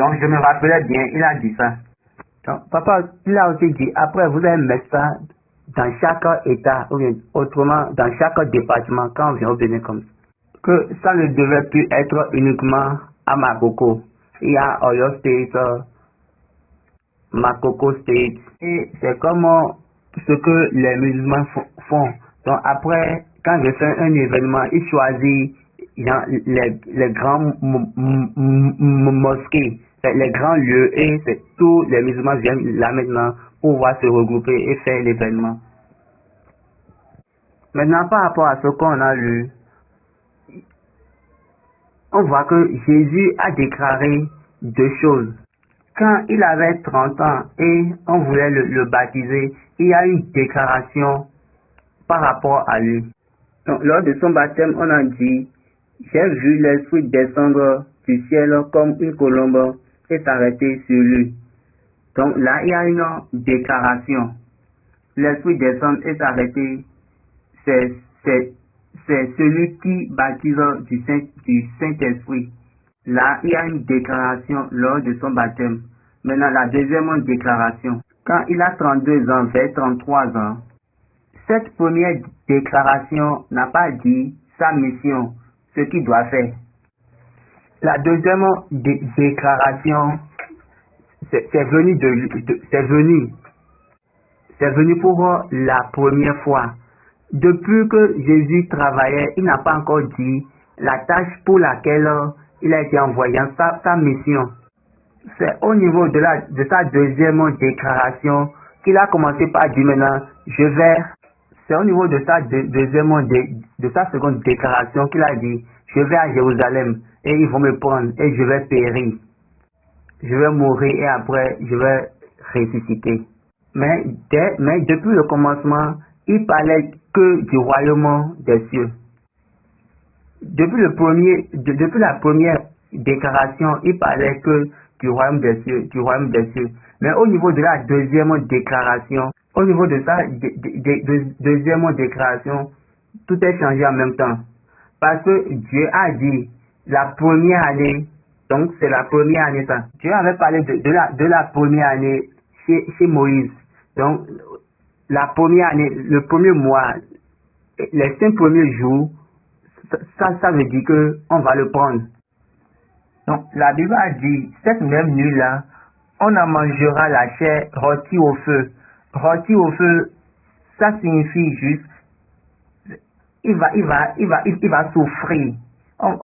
Donc je me rappelais bien, il a dit ça. Donc, papa, il a aussi dit, après vous allez mettre ça dans chaque état, ou bien autrement, dans chaque département, quand on vient au Bénin comme ça. Que ça ne devait plus être uniquement à Makoko. Il y a Oyo State, Makoko State. Et c'est comme ce que les musulmans font. Donc après, quand je fais un événement, ils choisissent les grands mosquées, les grands lieux, et tous les musulmans viennent là maintenant pour pouvoir se regrouper et faire l'événement. Maintenant, par rapport à ce qu'on a lu, on voit que Jésus a déclaré deux choses. Quand il avait 30 ans et on voulait le baptiser, il y a une déclaration par rapport à lui. Donc, lors de son baptême, on a dit, j'ai vu l'Esprit descendre du ciel comme une colombe et s'arrêter sur lui. Donc là, il y a une déclaration. L'Esprit descend et s'arrêter, c'est celui qui baptise du Saint-Esprit. Là, il y a une déclaration lors de son baptême. Maintenant, la deuxième déclaration. Quand il a 32 ans, vers 33 ans, cette première déclaration n'a pas dit sa mission, ce qu'il doit faire. La deuxième déclaration, c'est venu pour la première fois. Depuis que Jésus travaillait, il n'a pas encore dit la tâche pour laquelle il a été envoyé, sa mission. C'est au niveau de sa deuxième déclaration qu'il a commencé par dire maintenant, c'est au niveau de sa seconde déclaration qu'il a dit, je vais à Jérusalem et ils vont me prendre et je vais périr. Je vais mourir et après je vais ressusciter. Mais depuis le commencement, il parlait que du royaume des cieux. Depuis la première déclaration, il parlait que du royaume des cieux. Mais au niveau de la deuxième déclaration, deuxième déclaration, tout est changé en même temps. Parce que Dieu a dit, la première année, donc c'est la première année ça. Dieu avait parlé de la première année chez Moïse. Donc, la première année, le premier mois, les 5 premiers jours, ça veut dire qu'on va le prendre. Donc, la Bible a dit, cette même nuit-là, on en mangera la chair rôtie au feu. Rôtie au feu, ça signifie juste, il va souffrir.